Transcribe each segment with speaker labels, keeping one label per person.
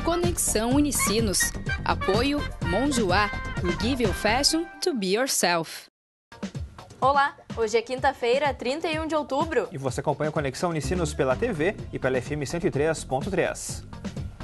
Speaker 1: Conexão Unicinos. Apoio Monjoá. We give you fashion to be yourself.
Speaker 2: Olá, hoje é quinta-feira, 31 de outubro.
Speaker 3: E você acompanha a Conexão Unicinos pela TV e pela FM 103.3.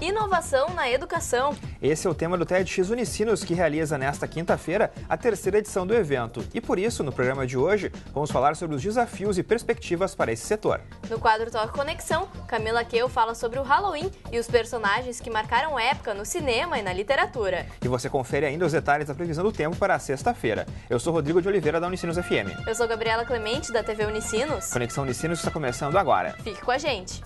Speaker 2: Inovação na educação.
Speaker 3: Esse é o tema do TEDx Unicinos, que realiza nesta quinta-feira a terceira edição do evento. E por isso, no programa de hoje, vamos falar sobre os desafios e perspectivas para esse setor.
Speaker 2: No quadro Toque Conexão, Camila Keu fala sobre o Halloween e os personagens que marcaram época no cinema e na literatura.
Speaker 3: E você confere ainda os detalhes da previsão do tempo para a sexta-feira. Eu sou Rodrigo de Oliveira, da Unicinos FM.
Speaker 2: Eu sou Gabriela Clemente, da TV Unicinos.
Speaker 3: Conexão Unicinos está começando agora.
Speaker 2: Fique com a gente.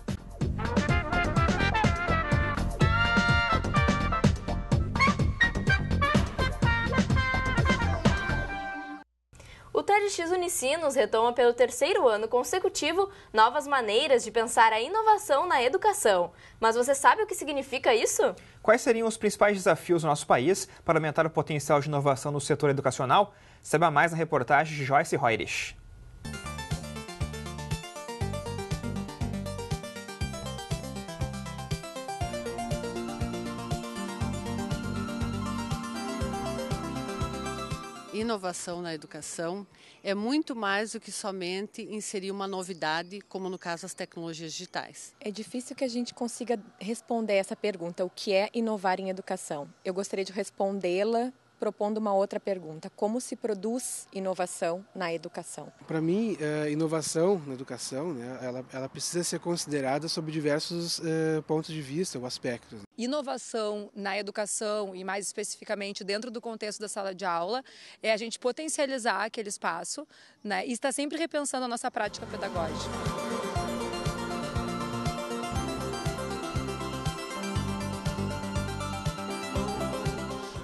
Speaker 2: O TEDx Unicinos retoma pelo terceiro ano consecutivo novas maneiras de pensar a inovação na educação. Mas você sabe o que significa isso?
Speaker 3: Quais seriam os principais desafios do nosso país para aumentar o potencial de inovação no setor educacional? Saiba mais na reportagem de Joyce Reurich.
Speaker 4: Inovação na educação é muito mais do que somente inserir uma novidade, como no caso as tecnologias digitais.
Speaker 5: É difícil que a gente consiga responder essa pergunta, o que é inovar em educação? Eu gostaria de respondê-la propondo uma outra pergunta: como se produz inovação na educação?
Speaker 6: Para mim, inovação na educação, né, ela precisa ser considerada sob diversos pontos de vista ou aspectos.
Speaker 7: Inovação na educação e mais especificamente dentro do contexto da sala de aula é a gente potencializar aquele espaço, né, e estar sempre repensando a nossa prática pedagógica.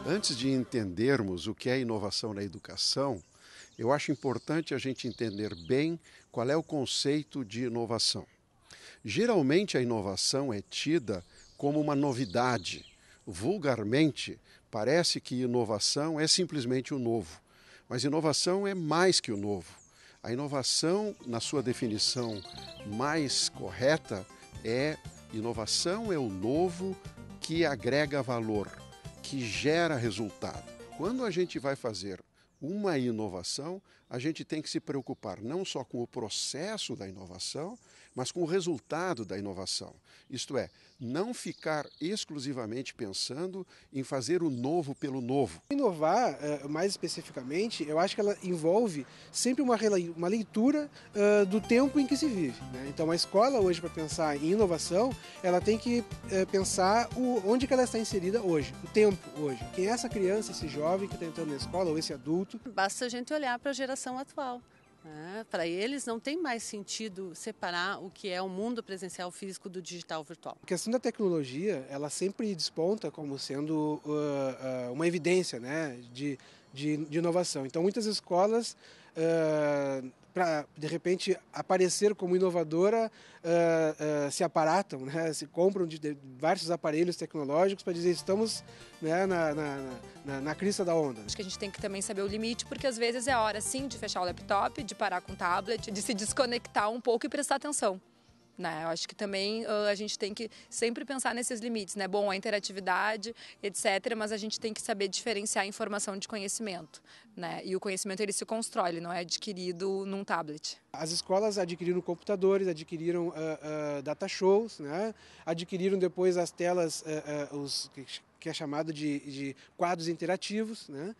Speaker 8: Antes de entendermos o que é inovação na educação, eu acho importante a gente entender bem qual é o conceito de inovação. Geralmente a inovação é tida como uma novidade. Vulgarmente, parece que inovação é simplesmente o novo. Mas inovação é mais que o novo. A inovação, na sua definição mais correta, inovação é o novo que agrega valor, que gera resultado. Quando a gente vai fazer uma inovação, a gente tem que se preocupar não só com o processo da inovação, mas com o resultado da inovação. Isto é, não ficar exclusivamente pensando em fazer o novo pelo novo.
Speaker 6: Inovar, mais especificamente, eu acho que ela envolve sempre uma leitura do tempo em que se vive, né? Então, a escola hoje, para pensar em inovação, ela tem que pensar onde que ela está inserida hoje, o tempo hoje. Quem é essa criança, esse jovem que está entrando na escola, ou esse adulto?
Speaker 4: Basta a gente olhar para a geração atual. Para eles não tem mais sentido separar o que é o mundo presencial físico do digital virtual.
Speaker 6: A questão da tecnologia, ela sempre desponta como sendo uma evidência, né, de inovação. Então, muitas escolas, para de repente aparecer como inovadora, se aparatam, né, se compram diversos aparelhos tecnológicos para dizer estamos, né, na crista da onda.
Speaker 7: Acho que a gente tem que também saber o limite, porque às vezes é hora sim de fechar o laptop, de parar com o tablet, de se desconectar um pouco e prestar atenção. Né? Eu acho que também a gente tem que sempre pensar nesses limites, né? Bom, a interatividade, etc., mas a gente tem que saber diferenciar a informação de conhecimento, né? E o conhecimento ele se constrói, ele não é adquirido num tablet.
Speaker 6: As escolas adquiriram computadores, adquiriram data shows, né? Adquiriram depois as telas, que é chamado de quadros interativos, né?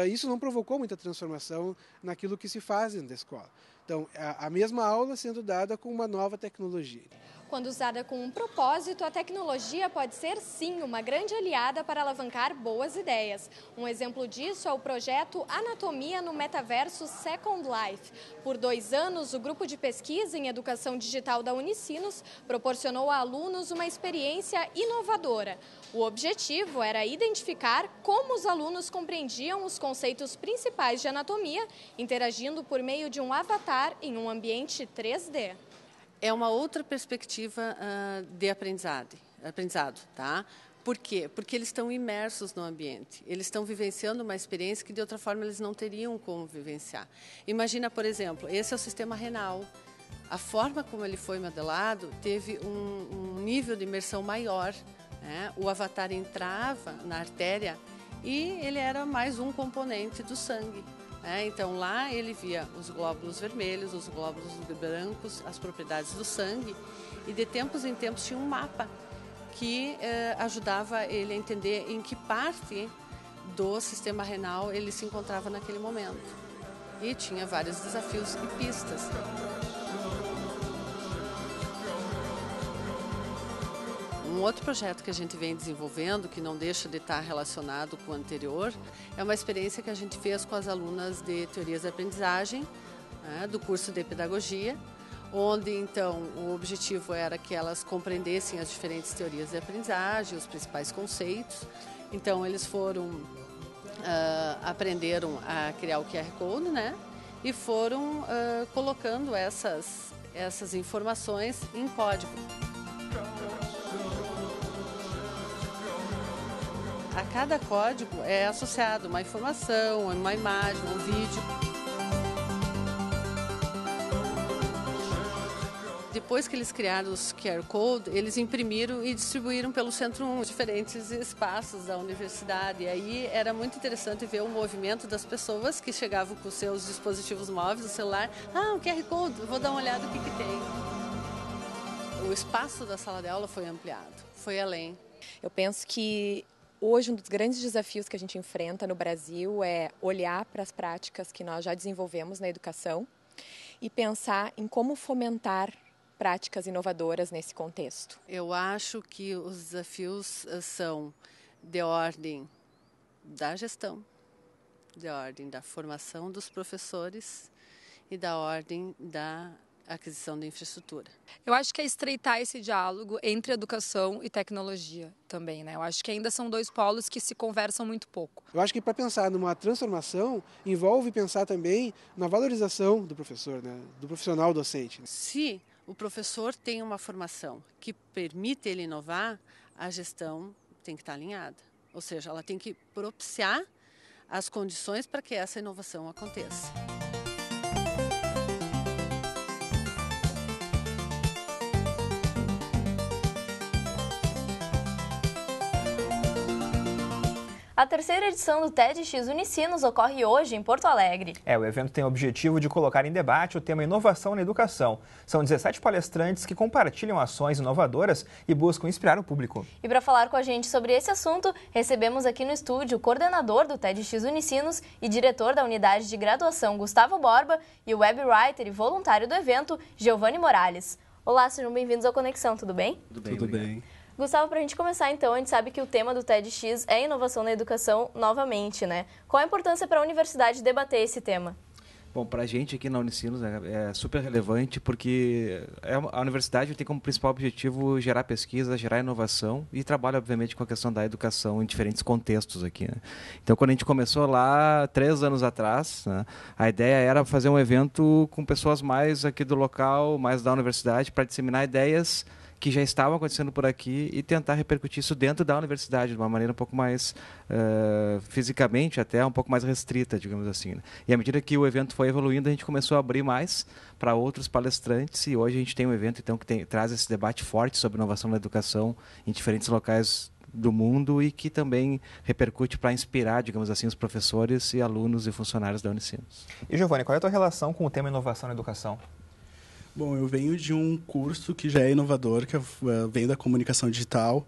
Speaker 6: Isso não provocou muita transformação naquilo que se faz dentro da escola. Então, a mesma aula sendo dada com uma nova tecnologia.
Speaker 9: Quando usada com um propósito, a tecnologia pode ser, sim, uma grande aliada para alavancar boas ideias. Um exemplo disso é o projeto Anatomia no Metaverso Second Life. Por 2 anos, o grupo de pesquisa em educação digital da Unicinos proporcionou a alunos uma experiência inovadora. O objetivo era identificar como os alunos compreendiam os conceitos principais de anatomia, interagindo por meio de um avatar em um ambiente 3D.
Speaker 4: É uma outra perspectiva de aprendizado, tá? Por quê? Porque eles estão imersos no ambiente, eles estão vivenciando uma experiência que de outra forma eles não teriam como vivenciar. Imagina, por exemplo, esse é o sistema renal. A forma como ele foi modelado teve um nível de imersão maior O avatar entrava na artéria e ele era mais um componente do sangue. Então lá ele via os glóbulos vermelhos, os glóbulos brancos, as propriedades do sangue, e de tempos em tempos tinha um mapa que ajudava ele a entender em que parte do sistema renal ele se encontrava naquele momento. E tinha vários desafios e pistas. Um outro projeto que a gente vem desenvolvendo, que não deixa de estar relacionado com o anterior, é uma experiência que a gente fez com as alunas de teorias da aprendizagem, do curso de pedagogia, onde então o objetivo era que elas compreendessem as diferentes teorias de aprendizagem, os principais conceitos. Então eles aprenderam a criar o QR Code, e foram colocando essas informações em código. A cada código é associado uma informação, uma imagem, um vídeo. Depois que eles criaram os QR Code, eles imprimiram e distribuíram pelo Centro 1, diferentes espaços da universidade. E aí era muito interessante ver o movimento das pessoas que chegavam com seus dispositivos móveis, o celular. Um QR Code, vou dar uma olhada no que tem. O espaço da sala de aula foi ampliado, foi além.
Speaker 5: Eu penso que hoje um dos grandes desafios que a gente enfrenta no Brasil é olhar para as práticas que nós já desenvolvemos na educação e pensar em como fomentar práticas inovadoras nesse contexto.
Speaker 4: Eu acho que os desafios são de ordem da gestão, de ordem da formação dos professores e da ordem da aquisição de infraestrutura.
Speaker 7: Eu acho que é estreitar esse diálogo entre educação e tecnologia também, Eu acho que ainda são dois polos que se conversam muito pouco.
Speaker 6: Eu acho que para pensar numa transformação, envolve pensar também na valorização do professor, do profissional docente.
Speaker 4: Se o professor tem uma formação que permite ele inovar, a gestão tem que estar alinhada. Ou seja, ela tem que propiciar as condições para que essa inovação aconteça.
Speaker 2: A terceira edição do TEDx Unicinos ocorre hoje em Porto Alegre.
Speaker 3: O evento tem o objetivo de colocar em debate o tema inovação na educação. São 17 palestrantes que compartilham ações inovadoras e buscam inspirar o público.
Speaker 2: E para falar com a gente sobre esse assunto, recebemos aqui no estúdio o coordenador do TEDx Unicinos e diretor da unidade de graduação Gustavo Borba e o webwriter e voluntário do evento, Giovanni Morales. Olá, sejam bem-vindos ao Conexão, tudo bem?
Speaker 10: Tudo bem.
Speaker 2: Gustavo, para a gente começar então, a gente sabe que o tema do TEDx é inovação na educação novamente, Qual a importância para a universidade debater esse tema?
Speaker 10: Bom, para a gente aqui na Unicinos é super relevante porque a universidade tem como principal objetivo gerar pesquisa, gerar inovação e trabalha, obviamente, com a questão da educação em diferentes contextos aqui. Então, quando a gente começou lá 3 anos atrás, a ideia era fazer um evento com pessoas mais aqui do local, mais da universidade, para disseminar ideias que já estavam acontecendo por aqui e tentar repercutir isso dentro da universidade de uma maneira um pouco mais fisicamente até um pouco mais restrita, digamos assim. E à medida que o evento foi evoluindo, a gente começou a abrir mais para outros palestrantes e hoje a gente tem um evento então que traz esse debate forte sobre inovação na educação em diferentes locais do mundo e que também repercute para inspirar, digamos assim, os professores e alunos e funcionários da Unicinos.
Speaker 3: E Giovanni, qual é a tua relação com o tema inovação na educação?
Speaker 11: Bom, eu venho de um curso que já é inovador, que vem da comunicação digital,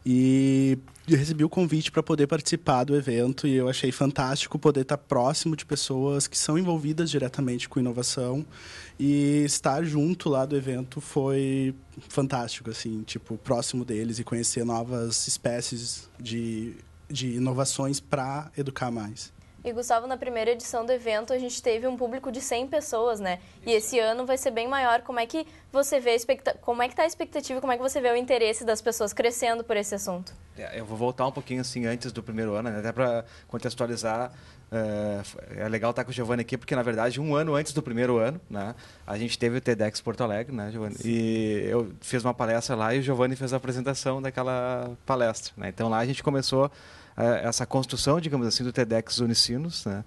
Speaker 11: e eu recebi o convite para poder participar do evento e eu achei fantástico poder estar próximo de pessoas que são envolvidas diretamente com inovação e estar junto lá do evento foi fantástico, assim, próximo deles e conhecer novas espécies de inovações para educar mais.
Speaker 2: E, Gustavo, na primeira edição do evento, a gente teve um público de 100 pessoas, E esse ano vai ser bem maior. Como é que você vê como é que está a expectativa, como é que você vê o interesse das pessoas crescendo por esse assunto?
Speaker 10: Eu vou voltar um pouquinho assim antes do primeiro ano, até para contextualizar. É legal estar com o Giovanni aqui, porque, na verdade, 1 ano antes do primeiro ano, a gente teve o TEDx Porto Alegre, Giovanni? E eu fiz uma palestra lá e o Giovanni fez a apresentação daquela palestra. Então, lá a gente começou essa construção, digamos assim, do TEDx Unicinos, né?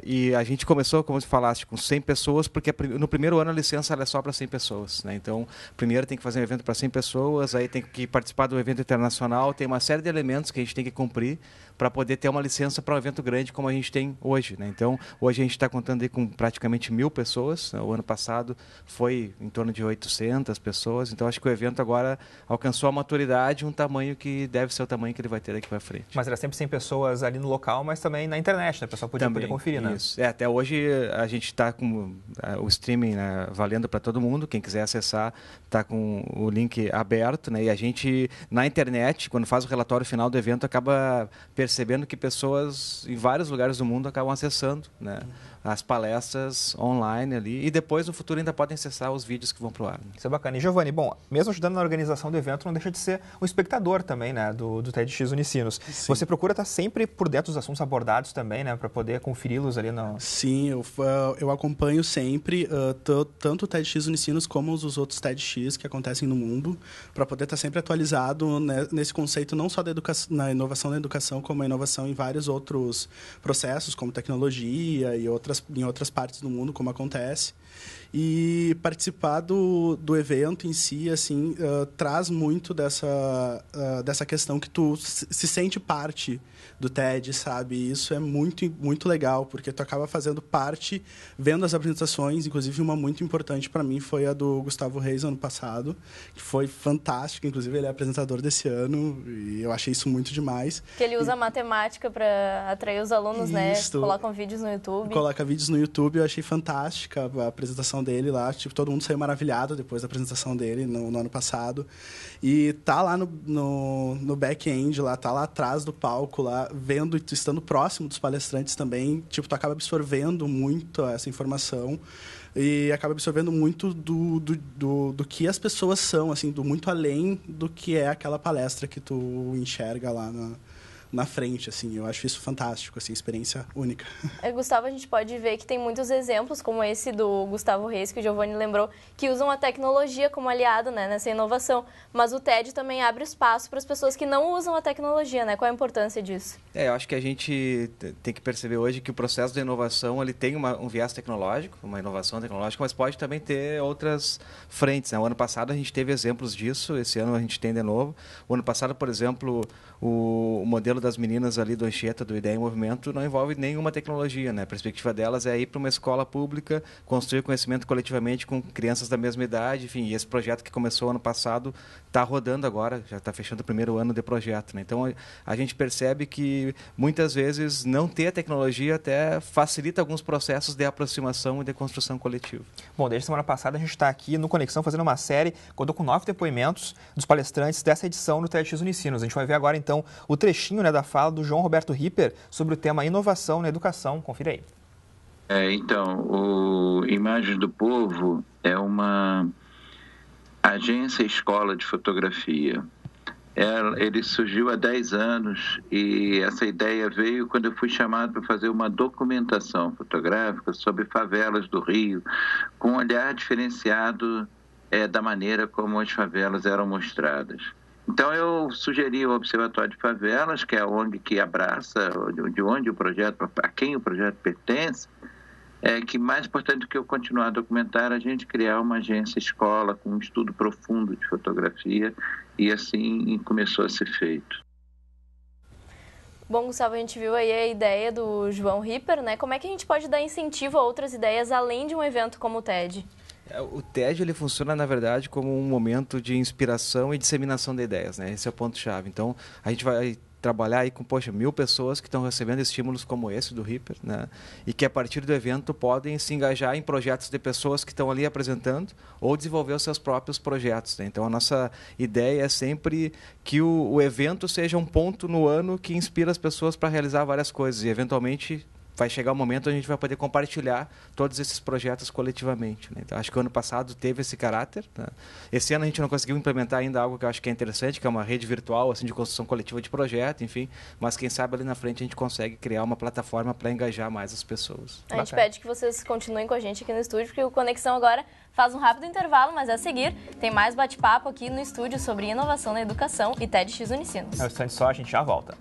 Speaker 10: E a gente começou, como você falaste, com 100 pessoas, porque no primeiro ano a licença ela é só para 100 pessoas, né? Então, primeiro tem que fazer um evento para 100 pessoas, aí tem que participar do evento internacional, tem uma série de elementos que a gente tem que cumprir para poder ter uma licença para um evento grande como a gente tem hoje, né? Então, hoje a gente está contando aí com praticamente 1.000 pessoas, né? O ano passado foi em torno de 800 pessoas, então acho que o evento agora alcançou a maturidade, um tamanho que deve ser o tamanho que ele vai ter daqui para frente.
Speaker 3: Mas era sempre 100 pessoas ali no local, mas também na internet, né? O pessoal poder conferir, né?
Speaker 10: Isso. Até hoje a gente está com o streaming, né, valendo para todo mundo, quem quiser acessar está com o link aberto, né? E a gente, na internet, quando faz o relatório final do evento, acaba percebendo que pessoas em vários lugares do mundo acabam acessando, né, as palestras online ali, e depois no futuro ainda podem acessar os vídeos que vão para o ar. Né?
Speaker 3: Isso é bacana. E Giovanni, bom, mesmo ajudando na organização do evento, não deixa de ser um espectador também, né, do TEDx Unicinos. Sim. Você procura estar sempre por dentro dos assuntos abordados também, né, para poder conferi-los ali no...
Speaker 11: Sim, eu acompanho sempre tanto o TEDx Unicinos como os outros TEDx que acontecem no mundo, para poder estar sempre atualizado, né, nesse conceito não só da na inovação da educação, como a inovação em vários outros processos, como tecnologia e em outras partes do mundo, como acontece. E participar do evento em si, assim, traz muito dessa questão que tu se sente parte do TED, sabe? Isso é muito, muito legal, porque tu acaba fazendo parte, vendo as apresentações, inclusive uma muito importante para mim foi a do Gustavo Reis ano passado, que foi fantástica, inclusive ele é apresentador desse ano, e eu achei isso muito demais.
Speaker 2: Que ele usa matemática para atrair os alunos, né? Colocam vídeos no YouTube.
Speaker 11: Coloca vídeos no YouTube, eu achei fantástica a apresentação dele lá, tipo, todo mundo saiu maravilhado depois da apresentação dele no ano passado. E tá lá no back-end, lá, tá lá atrás do palco, lá, vendo e estando próximo dos palestrantes também, tipo, tu acaba absorvendo muito essa informação e acaba absorvendo muito do que as pessoas são, assim, do muito além do que é aquela palestra que tu enxerga lá na frente, assim. Eu acho isso fantástico, assim, experiência única.
Speaker 2: Gustavo, a gente pode ver que tem muitos exemplos, como esse do Gustavo Reis, que o Giovanni lembrou, que usam a tecnologia como aliado, né, nessa inovação. Mas o TED também abre espaço para as pessoas que não usam a tecnologia, né? Qual a importância disso?
Speaker 10: Eu acho que a gente tem que perceber hoje que o processo de inovação, ele tem um viés tecnológico, uma inovação tecnológica, mas pode também ter outras frentes, né? O ano passado a gente teve exemplos disso, esse ano a gente tem de novo. O ano passado, por exemplo, o modelo das meninas ali do Anchieta, do Ideia em Movimento, não envolve nenhuma tecnologia, né? A perspectiva delas é ir para uma escola pública, construir conhecimento coletivamente com crianças da mesma idade, enfim, e esse projeto que começou ano passado está rodando agora, já está fechando o primeiro ano de projeto, né? Então, a gente percebe que muitas vezes não ter a tecnologia até facilita alguns processos de aproximação e de construção coletiva.
Speaker 3: Bom, desde semana passada a gente está aqui no Conexão fazendo uma série, contou com 9 depoimentos dos palestrantes dessa edição do TEDx Unicinos. A gente vai ver agora, então, o trechinho, né, da fala do João Roberto Ripper sobre o tema inovação na educação. Confira aí.
Speaker 12: Então, o Imagens do Povo é uma agência escola de fotografia. Ele surgiu há 10 anos e essa ideia veio quando eu fui chamado para fazer uma documentação fotográfica sobre favelas do Rio, com um olhar diferenciado da maneira como as favelas eram mostradas. Então, eu sugeri o Observatório de Favelas, que é a ONG que abraça, de onde o projeto, a quem o projeto pertence, que mais importante do que eu continuar a documentar, a gente criar uma agência escola com um estudo profundo de fotografia, e assim começou a ser feito.
Speaker 2: Bom, Gustavo, a gente viu aí a ideia do João Ripper, né? Como é que a gente pode dar incentivo a outras ideias além de um evento como o TED?
Speaker 10: O TED, ele funciona, na verdade, como um momento de inspiração e disseminação de ideias, né? Esse é o ponto-chave. Então, a gente vai trabalhar aí com, 1.000 pessoas que estão recebendo estímulos como esse do Ripper, né? E que a partir do evento podem se engajar em projetos de pessoas que estão ali apresentando ou desenvolver os seus próprios projetos, né? Então, a nossa ideia é sempre que o evento seja um ponto no ano que inspira as pessoas para realizar várias coisas e, eventualmente, vai chegar um momento onde a gente vai poder compartilhar todos esses projetos coletivamente, né? Então, acho que o ano passado teve esse caráter, né? Esse ano a gente não conseguiu implementar ainda algo que eu acho que é interessante, que é uma rede virtual assim, de construção coletiva de projeto, enfim, mas quem sabe ali na frente a gente consegue criar uma plataforma para engajar mais as pessoas.
Speaker 2: A gente pede que vocês continuem com a gente aqui no estúdio, porque o Conexão agora faz um rápido intervalo, mas a seguir tem mais bate-papo aqui no estúdio sobre inovação na educação e TEDx Unicinos.
Speaker 3: É um instante só, a gente já volta.